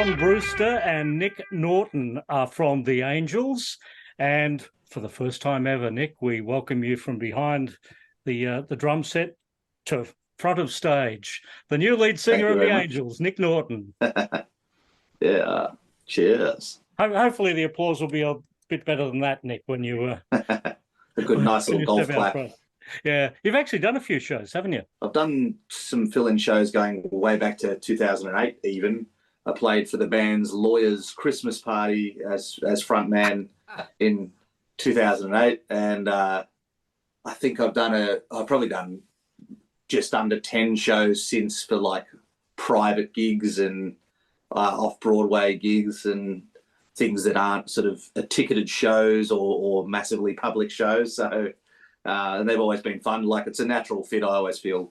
John Brewster and Nick Norton are from the Angels, and for the first time ever, Nick, we welcome you from behind the drum set to front of stage. The new lead singer of the Angels, Nick Norton. Yeah, cheers. Hopefully the applause will be a bit better than that, Nick, when you... a good, nice little golf clap. Yeah, you've actually done a few shows, haven't you? I've done some fill-in shows going way back to 2008 even. I played for the band's Lawyers Christmas Party as frontman in 2008, and I think I've probably done just under 10 shows since for like private gigs and off-Broadway gigs and things that aren't sort of ticketed shows or massively public shows. So and they've always been fun. Like, it's a natural fit. I always feel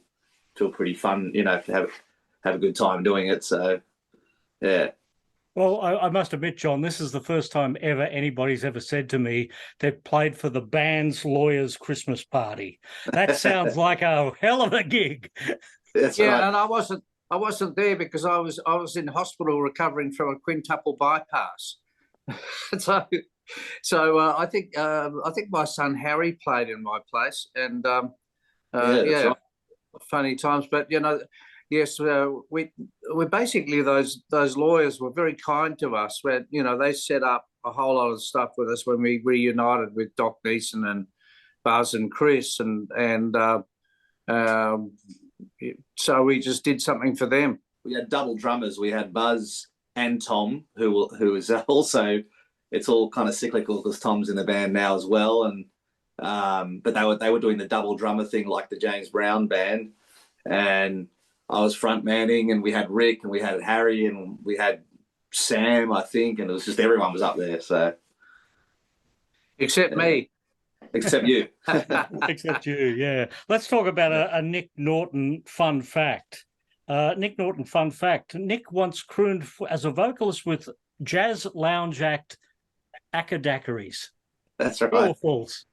pretty fun, you know, to have a good time doing it. So yeah. Well, I must admit, John, this is the first time ever anybody's ever said to me they've played for the band's Lawyers Christmas Party. That sounds like a hell of a gig. That's right. And I wasn't there because I was in hospital recovering from a quintuple bypass. So I think my son Harry played in my place, and right. Funny times. But you know, yes, we basically those lawyers were very kind to us. When they set up a whole lot of stuff with us when we reunited with Doc Neeson and Buzz and Chris, and so we just did something for them. We had double drummers. We had Buzz and Tom, who is also. It's all kind of cyclical because Tom's in the band now as well, and but they were doing the double drummer thing like the James Brown band, and I was front manning, and we had Rick and we had Harry and we had Sam, I think, and it was just everyone was up there. So except me, except you, except you. Yeah, let's talk about a Nick Norton fun fact. Nick Norton fun fact: Nick once crooned as a vocalist with jazz lounge act Akadakaris. That's right. True or false?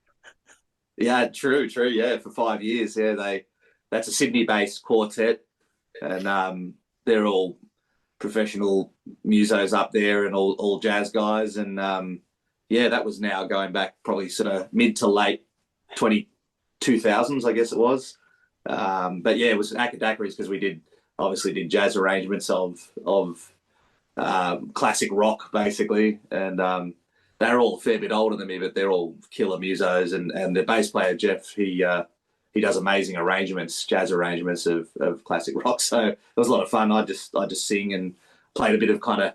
Yeah, true. Yeah, for 5 years. Yeah, that's a Sydney-based quartet, and they're all professional musos up there and all jazz guys. And yeah, that was now going back probably sort of mid to late 2000s, I guess it was. But yeah, it was Akadakaris because we obviously did jazz arrangements of classic rock basically, and they're all a fair bit older than me, but they're all killer musos, and the bass player Jeff, he does amazing arrangements, jazz arrangements of classic rock. So it was a lot of fun. I just sing and played a bit of kind of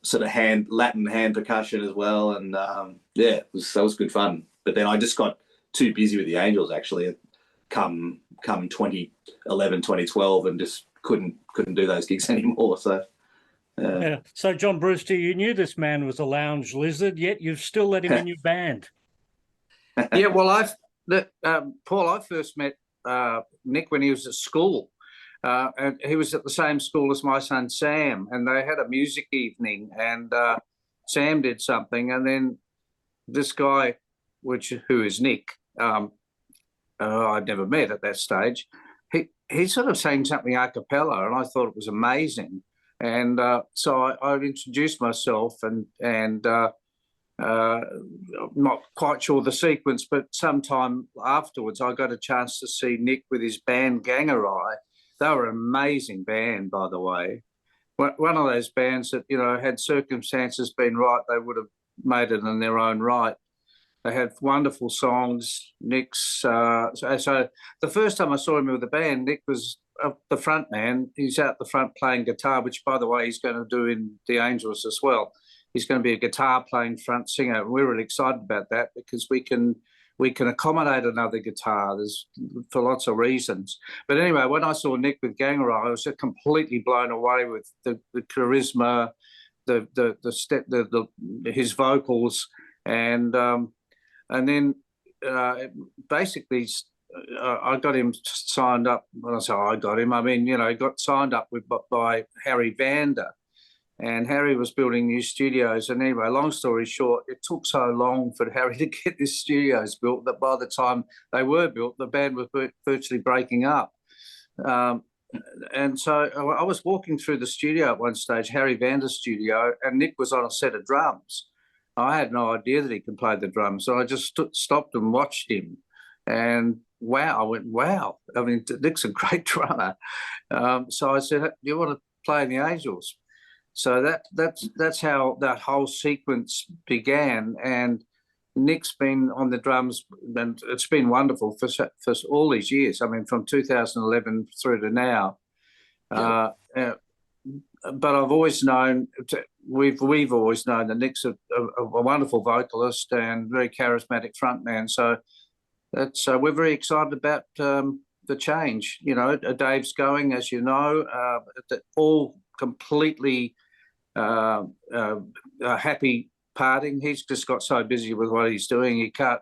sort of Latin hand percussion as well, and yeah, that was good fun. But then I just got too busy with the Angels actually come 2011 2012 and just couldn't do those gigs anymore. So yeah. So, John Brewster, you knew this man was a lounge lizard, yet you've still let him in your band. Yeah, well, Paul, I first met Nick when he was at school, and he was at the same school as my son Sam, and they had a music evening, and Sam did something, and then this guy, who is Nick, I'd never met at that stage. He sort of sang something a cappella, and I thought it was amazing. And so I introduced myself, and I'm not quite sure the sequence, but sometime afterwards I got a chance to see Nick with his band Gangarai. They were an amazing band, by the way. One of those bands that, had circumstances been right, they would have made it in their own right. They had wonderful songs. Nick's so the first time I saw him with the band, Nick was the front man. He's out the front playing guitar, which, by the way, he's going to do in the Angels as well. He's going to be a guitar playing front singer. We're really excited about that because we can accommodate another guitar. For lots of reasons. But anyway, when I saw Nick with Gangarai, I was just completely blown away with the charisma, his vocals, and then basically. I got him signed up. When I say I got him, I mean, he got signed up by Harry Vander, and Harry was building new studios. And anyway, long story short, it took so long for Harry to get these studios built that by the time they were built, the band was virtually breaking up. and so I was walking through the studio at one stage, Harry Vander's studio, and Nick was on a set of drums. I had no idea that he could play the drums, so I just stopped and watched him, and wow, I went, wow. I mean, Nick's a great drummer. So I said, "Do you want to play in the Angels?" So that's how that whole sequence began, and Nick's been on the drums, and it's been wonderful for all these years. I mean, from 2011 through to now. Yeah. But I've always known, we've always known that Nick's a wonderful vocalist and very charismatic frontman. So we're very excited about the change. You know, Dave's going, as you know, all completely happy parting. He's just got so busy with what he's doing. He can't.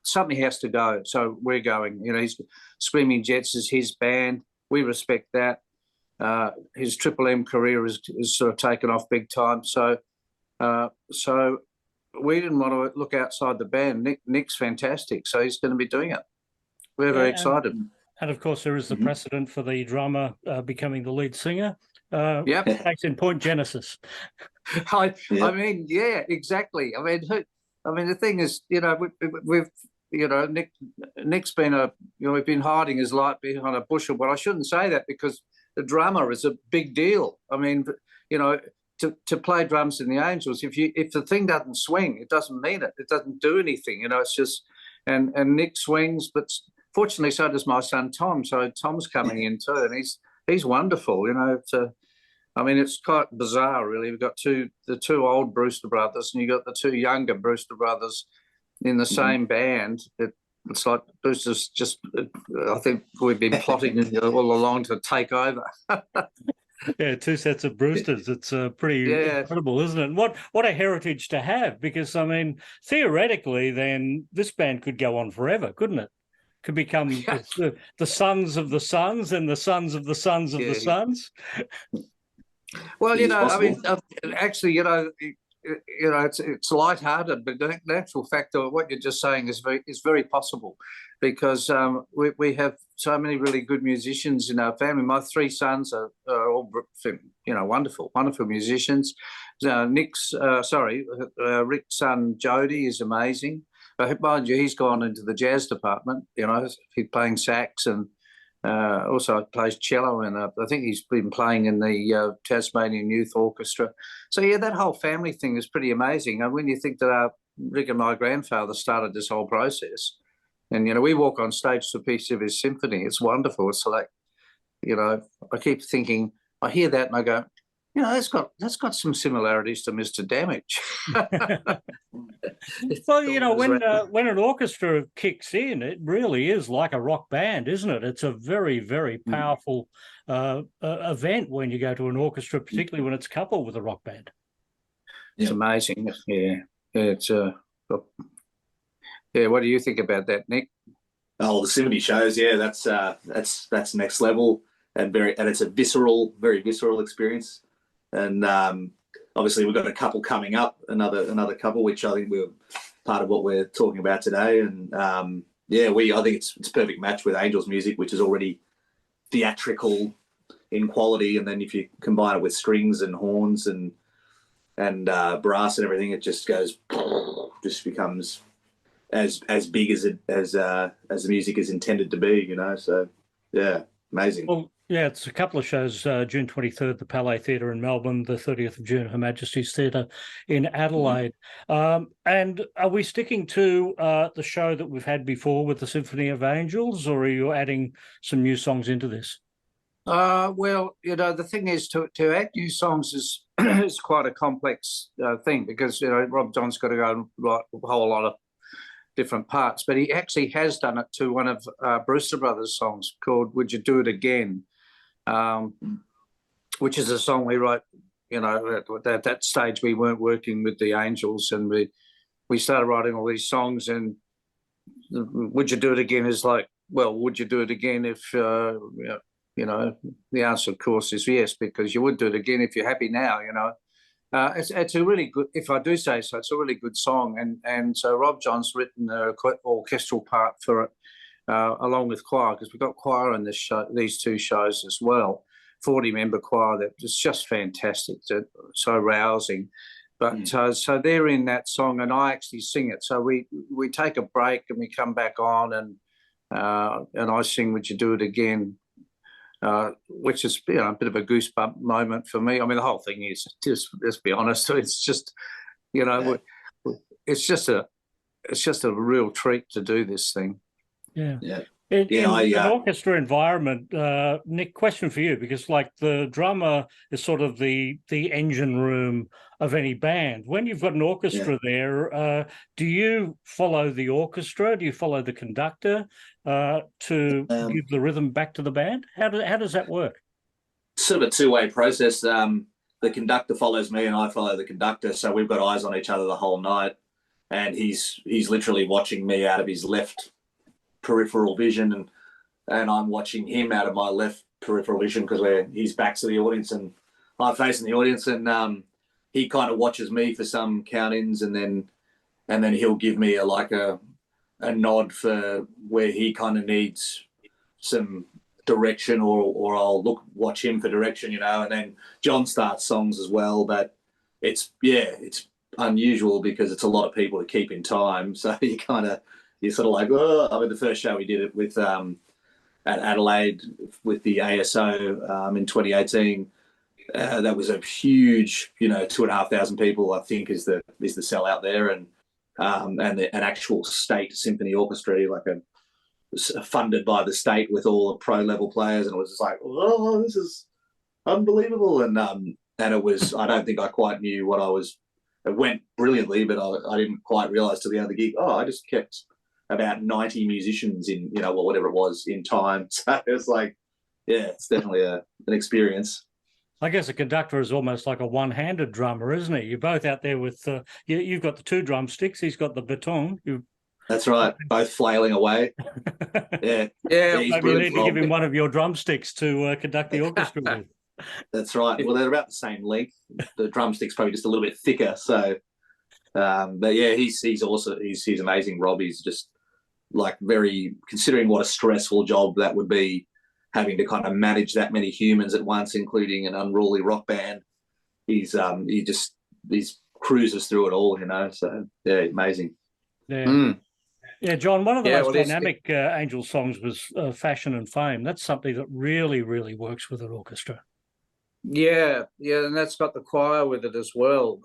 Something has to go. So we're going. You know, he's Screaming Jets is his band. We respect that. His Triple M career is sort of taken off big time. So we didn't want to look outside the band. Nick's fantastic, so he's going to be doing it. We're very excited. And of course, there is the precedent for the drummer becoming the lead singer. Yep. Case in point, Genesis. I mean, yeah, exactly. I mean, the thing is, you know, we've you know, Nick's been we've been hiding his light behind a bushel, but I shouldn't say that because the drummer is a big deal. I mean, you know, to play drums in the Angels, if the thing doesn't swing, it doesn't mean it. It doesn't do anything. You know, it's just and Nick swings, but fortunately, so does my son Tom. So Tom's coming in too, and he's wonderful. You know, I mean, it's quite bizarre, really. We've got the two old Brewster brothers, and you got the two younger Brewster brothers in the same band. It's like Brewster's just. I think we've been plotting all along to take over. Yeah, two sets of Brewsters. It's pretty incredible, isn't it? And what a heritage to have, because, I mean, theoretically, then this band could go on forever, couldn't it? Could become the sons of the sons and the sons of the sons of the sons. Well, you know, I mean, actually, you know, it's lighthearted, but the actual fact of what you're just saying is very possible, because we have so many really good musicians in our family. My three sons are all, you know, wonderful musicians. Rick's son Jody is amazing. Mind you, he's gone into the jazz department. You know, he's playing sax and also plays cello, and I think he's been playing in the Tasmanian Youth Orchestra. So yeah, that whole family thing is pretty amazing. And when you think that Rick and my grandfather started this whole process, and you know, we walk on stage to a piece of his symphony. It's wonderful. It's like, you know, I keep thinking, I hear that and I go, you know, that's got some similarities to Mr. Damage. Well, you know, when an orchestra kicks in, it really is like a rock band, isn't it? It's a very, very powerful event when you go to an orchestra, particularly when it's coupled with a rock band. It's amazing. Yeah, it's what do you think about that, Nick? Oh, the Symphony shows, that's next level, and it's a very visceral experience. And obviously we've got a couple coming up, another couple, which I think we're part of what we're talking about today. And I think it's a perfect match with Angels music, which is already theatrical in quality, and then if you combine it with strings and horns and brass and everything, it just becomes as big as the music is intended to be, you know. So yeah, amazing. Well, yeah, it's a couple of shows, June 23rd, the Palais Theatre in Melbourne, the 30th of June, Her Majesty's Theatre in Adelaide. And are we sticking to the show that we've had before with the Symphony of Angels, or are you adding some new songs into this? Well, you know, the thing is to add new songs is is quite a complex thing, because, you know, Rob John's got to go and write a whole lot of different parts, but he actually has done it to one of Brewster Brothers' songs called "Would You Do It Again," which is a song we wrote. You know, at that stage we weren't working with the Angels, and we started writing all these songs. And "Would You Do It Again" is like, well, would you do it again if you know? The answer, of course, is yes, because you would do it again if you're happy now. You know. It's a really good, if I do say so, it's a really good song. And so Rob John's written an orchestral part for it. along with choir, because we've got choir in this show, these two shows as well. 40-member choir that is just fantastic, so rousing. But so they're in that song, and I actually sing it. So we take a break and we come back on, and I sing "Would You Do It Again," which is a bit of a goosebump moment for me. I mean, the whole thing is just, let's be honest, it's just it's just a real treat to do this thing. Yeah. In an orchestra environment, Nick, question for you, because like the drummer is sort of the engine room of any band. When you've got an orchestra there, do you follow the orchestra? Do you follow the conductor to give the rhythm back to the band? How does that work? Sort of a two-way process. The conductor follows me and I follow the conductor, so we've got eyes on each other the whole night, and he's literally watching me out of his left peripheral vision, and I'm watching him out of my left peripheral vision, because his back's to the audience and I'm facing the audience, and he kind of watches me for some count-ins, and then he'll give me a nod for where he kind of needs some direction, or I'll watch him for direction, and then John starts songs as well, but it's unusual because it's a lot of people to keep in time, so you're sort of like, oh. I mean, the first show we did it with at Adelaide with the ASO in 2018. That was a huge, 2,500 people, I think, is the sellout there, and an actual state symphony orchestra, funded by the state with all the pro level players, and it was just like, oh, this is unbelievable, and it was. I don't think I quite knew what I was. It went brilliantly, but I didn't quite realise till the end of the gig. Oh, I just kept about 90 musicians in, whatever it was, in time. So it was like, it's definitely an experience. I guess a conductor is almost like a one-handed drummer, isn't he? You're both out there with, you've got the two drumsticks, he's got the baton. That's right, both flailing away. Yeah. Maybe you need to give him one of your drumsticks to conduct the orchestra with. That's right. Well, they're about the same length. The drumstick's probably just a little bit thicker. So, but yeah, he's also he's amazing. Rob, he's just very, considering what a stressful job that would be, having to kind of manage that many humans at once, including an unruly rock band. He cruises through it all, So yeah, amazing. Yeah. Yeah, John, one of the most dynamic Angel songs was Fashion and Fame. That's something that really, really works with an orchestra. Yeah, and that's got the choir with it as well.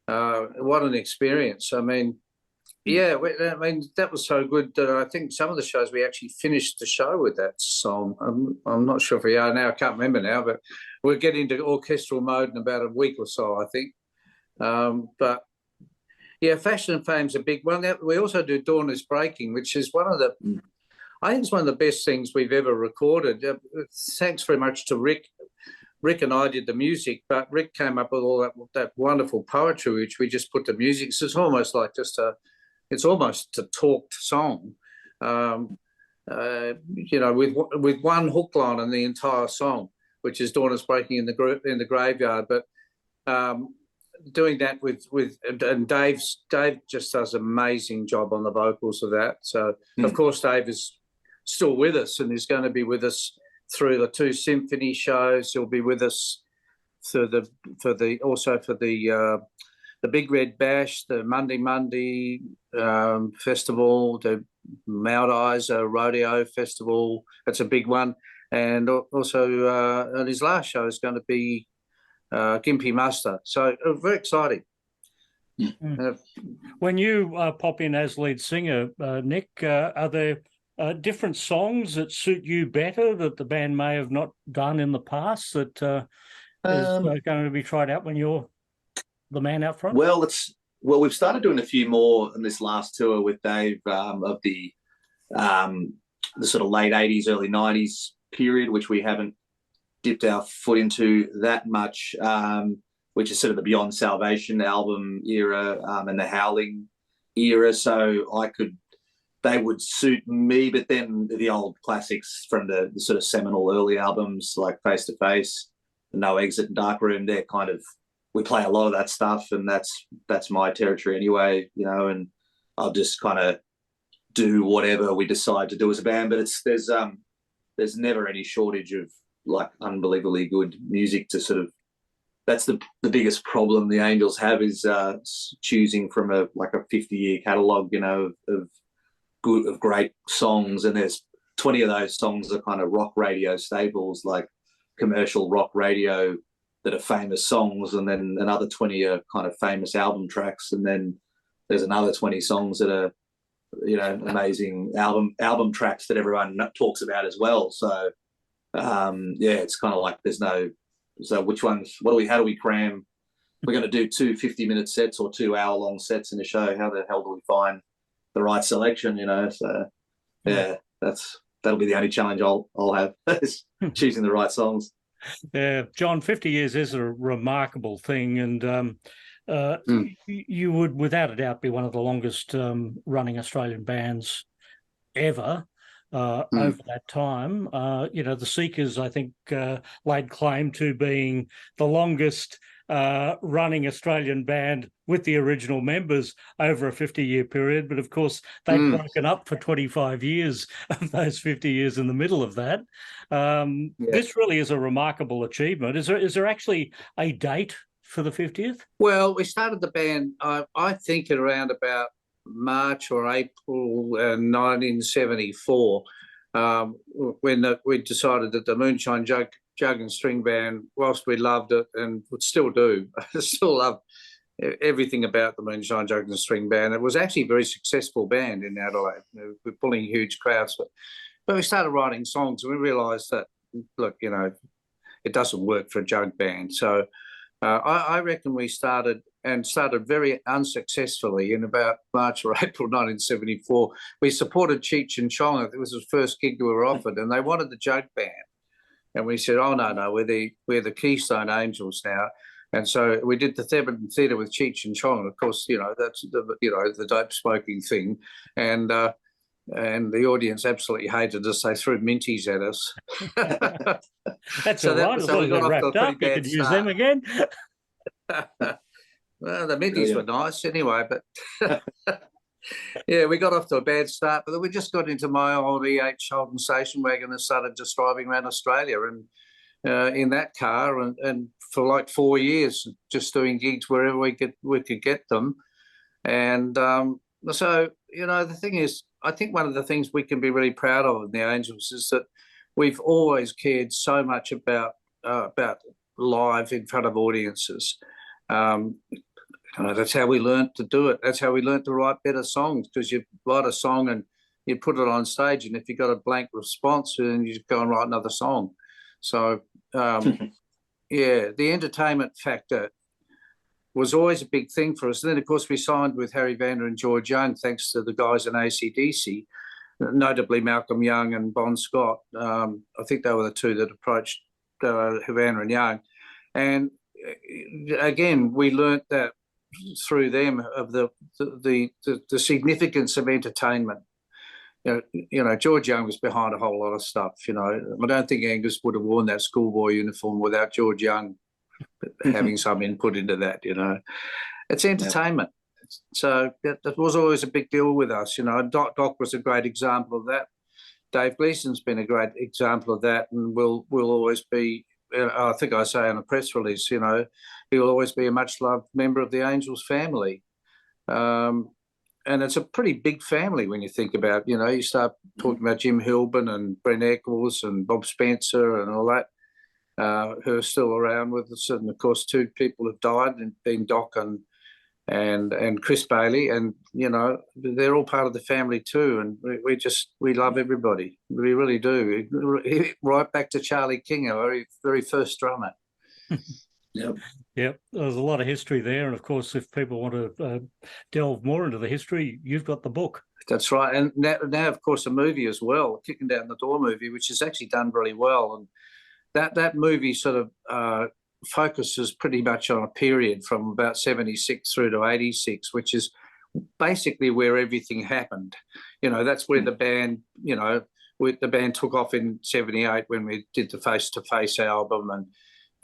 What an experience. I mean, that was so good that I think some of the shows we actually finished the show with that song. I'm not sure if we are now. I can't remember now, but we'll get into orchestral mode in about a week or so, I think. But yeah, Fashion and Fame's a big one. We also do Dawn is Breaking, which is I think it's one of the best things we've ever recorded. Thanks very much to Rick. Rick and I did the music, but Rick came up with all that wonderful poetry, which we just put to music. So it's almost like it's almost a talked song, with one hook line in the entire song, which is Dawn is Breaking in the Graveyard. But doing that and Dave just does an amazing job on the vocals of that. So of course Dave is still with us and is going to be with us through the two symphony shows. He'll be with us for the Big Red Bash, the Mundi festival, the Mount Isa Rodeo festival. That's a big one, and also and his last show is going to be Gympie Muster. So very exciting. When you pop in as lead singer, Nick, are there different songs that suit you better that the band may have not done in the past that is going to be tried out when you're the man out front? Well, we've started doing a few more in this last tour with Dave of the sort of late 80s, early 90s period, which we haven't dipped our foot into that much, which is sort of the Beyond Salvation album era and the Howling era. So they would suit me, but then the old classics from the sort of seminal early albums like Face to Face, No Exit and Dark Room, they're kind of, we play a lot of that stuff, and that's my territory anyway, and I'll just kind of do whatever we decide to do as a band. But there's never any shortage of like unbelievably good music to sort of. That's the biggest problem the Angels have is choosing from a 50-year catalogue, you know, of great songs, and there's 20 of those songs are kind of rock radio staples, like commercial rock radio that are famous songs, and then another 20 are kind of famous album tracks, and then there's another 20 songs that are, you know, amazing album tracks that everyone talks about as well. So it's kind of like there's no. So which ones? How do we cram? We're going to do 2 50-minute sets or 2 hour-long sets in a show. How the hell do we find the right selection? You know, so yeah, that'll be the only challenge I'll have is choosing the right songs. Yeah, John, 50 years is a remarkable thing, and you would, without a doubt, be one of the longest running Australian bands ever. Over that time, you know, the Seekers, I think, laid claim to being the longest running Australian band with the original members over a 50-year period. But of course, they've broken up for 25 years of those 50 years in the middle of that. This really is a remarkable achievement. Is there actually a date for the 50th? Well, we started the band, I think, at around about March or April 1974, when we decided that the Moonshine Jug and String Band, whilst we loved it and would still do, still love everything about the Moonshine Jug and String Band. It was actually a very successful band in Adelaide. We're pulling huge crowds, but we started writing songs, and we realised that, look, you know, it doesn't work for a jug band. So I reckon we started very unsuccessfully in about March or April 1974. We supported Cheech and Chong. It was the first gig we were offered, and they wanted the jug band. And we said, oh, no, we're the Keystone Angels now. And so we did the Thebarton Theatre with Cheech and Chong. Of course, you know, that's the dope smoking thing. And the audience absolutely hated us. They threw minties at us. That's all right. So we got wrapped up. You could use them again. Well, the minties were nice anyway, but yeah, we got off to a bad start. But then we just got into my old E8 Holden station wagon and started just driving around Australia and in that car and for like 4 years, just doing gigs wherever we could get them. And so, you know, the thing is, I think one of the things we can be really proud of in the Angels is that we've always cared so much about live in front of audiences. That's how we learned to do it. That's how we learned to write better songs, because you write a song and you put it on stage, and if you got a blank response, then you just go and write another song. So, yeah, the entertainment factor was always a big thing for us. And then, of course, we signed with Harry Vander and George Young, thanks to the guys in AC/DC, notably Malcolm Young and Bon Scott. I think they were the two that approached Vander and Young. And again, we learnt that through them of the significance of entertainment. You know, George Young was behind a whole lot of stuff. You know, I don't think Angus would have worn that schoolboy uniform without George Young having some input into that. You know, it's entertainment. So that was always a big deal with us. You know, Doc was a great example of that. Dave Gleason's been a great example of that, and will always be. I think I say in a press release, you know, he will always be a much-loved member of the Angels family. And it's a pretty big family when you think about, you know, you start talking about Jim Hilburn and Brent Eccles and Bob Spencer and all that, who are still around with us. And, of course, 2 people have died, and been Doc and Chris Bailey. And, you know, they're all part of the family too. And we love everybody. We really do. Right back to Charlie King, our very, very first drummer. Yep. There's a lot of history there. And of course, if people want to delve more into the history, you've got the book. That's right. And now, of course, a movie as well, Kicking Down the Door movie, which has actually done really well. And that movie sort of focuses pretty much on a period from about 76 through to 86, which is basically where everything happened. You know, that's where the band, you know, the band took off in 78 when we did the Face to Face album,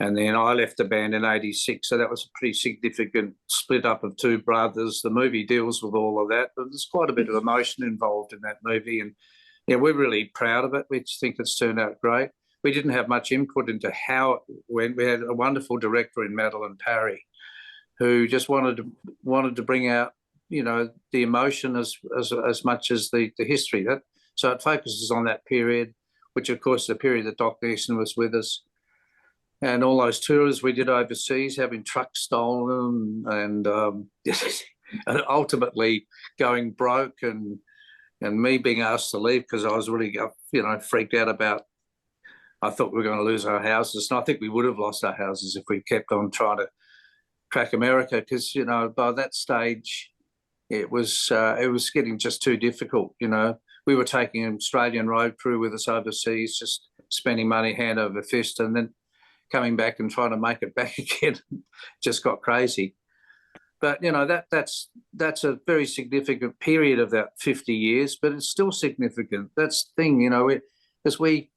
And then I left the band in 86, so that was a pretty significant split up of two brothers. The movie deals with all of that, but there's quite a bit of emotion involved in that movie. And yeah, we're really proud of it. We think it's turned out great. We didn't have much input into how it went. We had a wonderful director in Madeline Parry who just wanted to bring out, you know, the emotion as much as the history. So it focuses on that period, which of course the period that Doc Gleason was with us. And all those tours we did overseas, having trucks stolen and ultimately going broke and me being asked to leave because I was really, you know, freaked out about, I thought we were going to lose our houses. And I think we would have lost our houses if we kept on trying to crack America because, you know, by that stage, it was getting just too difficult, you know. We were taking an Australian road crew with us overseas, just spending money hand over fist, and then coming back and trying to make it back again just got crazy. But, you know, that's a very significant period of that 50 years, but it's still significant. That's the thing, you know, because we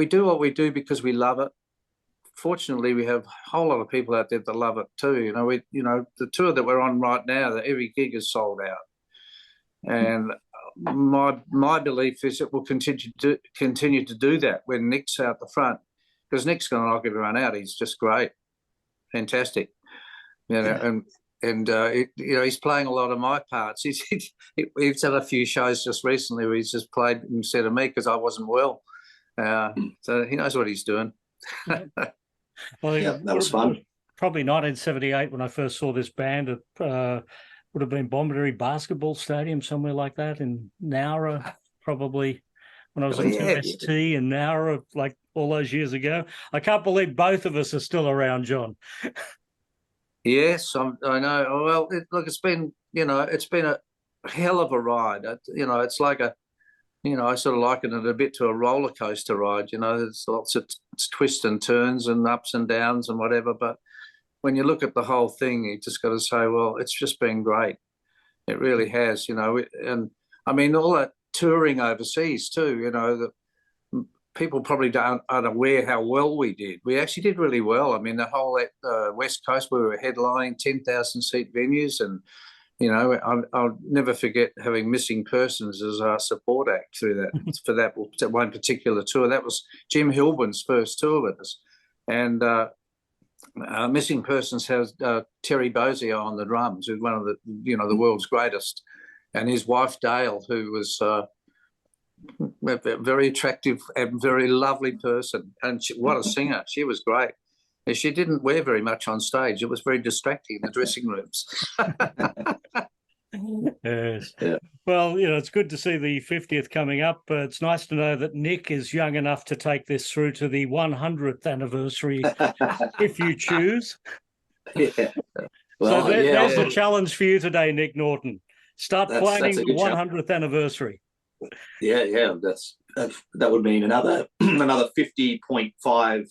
do what we do because we love it. Fortunately, we have a whole lot of people out there that love it too. You know, the tour that we're on right now, that every gig is sold out. And my belief is it will continue to do that when Nick's out the front. Because Nick's going to knock everyone out. He's just great, fantastic, you know. And you know, he's playing a lot of my parts. He's had a few shows just recently where he's just played instead of me because I wasn't well. So he knows what he's doing. Well, yeah, that was fun. Probably 1978 when I first saw this band. It would have been Bombardry Basketball Stadium, somewhere like that in Nowra, probably. When I was in 2ST in Nowra, like all those years ago. I can't believe both of us are still around, John. Yes, I know. Well, look, it's been a hell of a ride. You know, it's like I sort of liken it a bit to a roller coaster ride. You know, there's lots of twists and turns and ups and downs and whatever. But when you look at the whole thing, you just got to say, well, it's just been great. It really has, you know. And I mean, all that touring overseas too, you know, that people probably aren't aware how well we did. We actually did really well. I mean, the whole West Coast, we were headlining 10,000 seat venues, and you know, I'll never forget having Missing Persons as our support act through that for that one particular tour. That was Jim Hilburn's first tour with us, and Missing Persons has Terry Bozzio on the drums, who's one of the world's greatest. And his wife, Dale, who was a very attractive and very lovely person. And what a singer. She was great. And she didn't wear very much on stage. It was very distracting in the dressing rooms. Yes. Yeah. Well, you know, it's good to see the 50th coming up. It's nice to know that Nick is young enough to take this through to the 100th anniversary, if you choose. Yeah. Well, So there's the challenge for you today, Nick Norton. Start planning the 100th anniversary. Yeah. That would mean another 50.5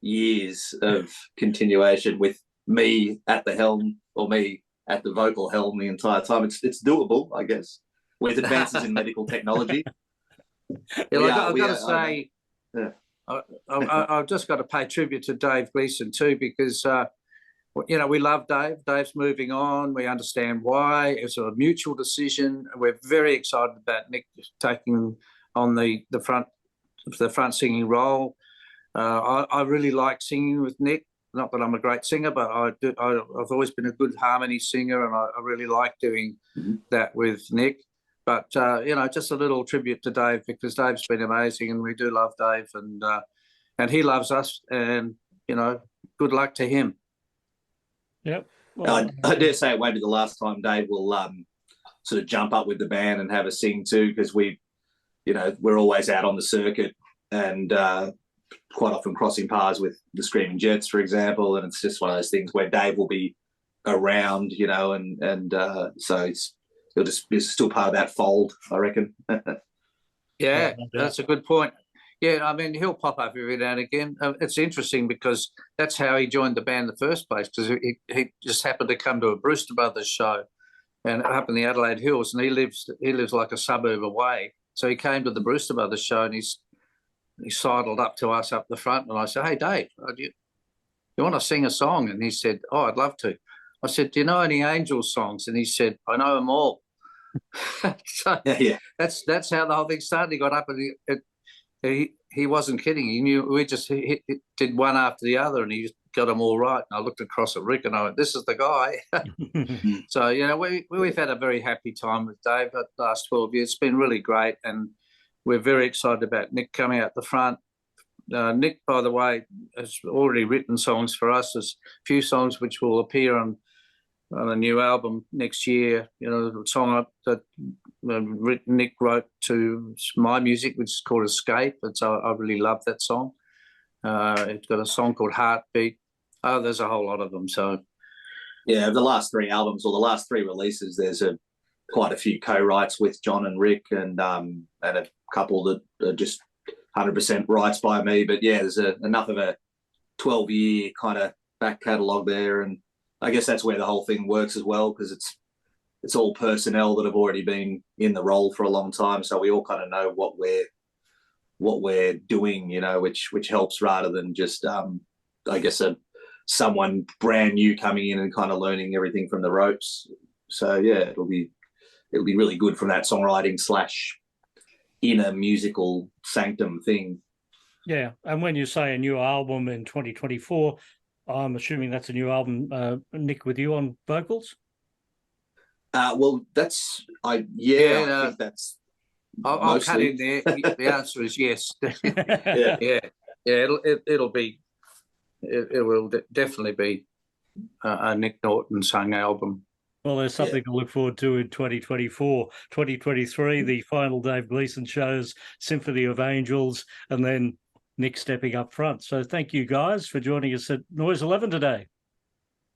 years of continuation with me at the helm or me at the vocal helm the entire time. It's doable, I guess, with advances in medical technology. I've got to say, I've just got to pay tribute to Dave Gleason too, because you know, we love Dave. Dave's moving on. We understand why. It's a mutual decision. We're very excited about Nick taking on the front singing role. I really like singing with Nick. Not that I'm a great singer, but I've always been a good harmony singer, and I really like doing that with Nick. But you know, just a little tribute to Dave, because Dave's been amazing, and we do love Dave, and he loves us. And you know, good luck to him. Yep. Well, I dare say it won't be the last time Dave will sort of jump up with the band and have a sing too, because we're always out on the circuit and quite often crossing paths with the Screaming Jets, for example, and it's just one of those things where Dave will be around, you know, and so he'll just be still part of that fold, I reckon. Yeah, that's a good point. Yeah, I mean, he'll pop up every now and again. It's interesting because that's how he joined the band in the first place, because he just happened to come to a Brewster Brothers show and up in the Adelaide Hills, and he lives like a suburb away. So he came to the Brewster Brothers show, and he sidled up to us up the front, and I said, "Hey, Dave, you want to sing a song? And he said, oh, I'd love to. I said, do you know any Angels songs? And he said, I know them all. So Yeah. that's how the whole thing started. He got up and he wasn't kidding. He knew we just did one after the other, and he just got them all right. And I looked across at Rick and I went, this is the guy. So, you know, we've had a very happy time with Dave the last 12 years. It's been really great, and we're very excited about Nick coming out the front. Nick, by the way, has already written songs for us. There's a few songs which will appear on a new album next year. You know, the song that Nick wrote to my music, which is called Escape. I really love that song. It's got a song called Heartbeat. Oh, there's a whole lot of them. So, yeah, the last 3 albums or the last 3 releases, there's quite a few co-writes with John and Rick, and a couple that are just 100% rights by me. But yeah, there's enough of a 12-year kind of back catalogue there, and I guess that's where the whole thing works as well, because it's all personnel that have already been in the role for a long time, so we all kind of know what we're doing, you know, which helps rather than just I guess someone brand new coming in and kind of learning everything from the ropes. So yeah, it'll be really good from that songwriting / inner musical sanctum thing. Yeah, and when you say a new album in 2024, I'm assuming that's a new album, Nick, with you on vocals? Well, I think that's. I'll cut in there. The answer is yes. Yeah. It will definitely be a Nick Norton sung album. Well, there's something to look forward to in 2024. 2023, the final Dave Gleason shows, Symphony of Angels, and then Nick stepping up front. So thank you guys for joining us at Noise 11 today.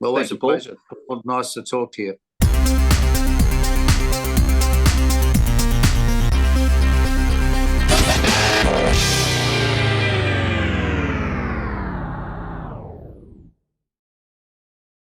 Always a pleasure. Nice to talk to you.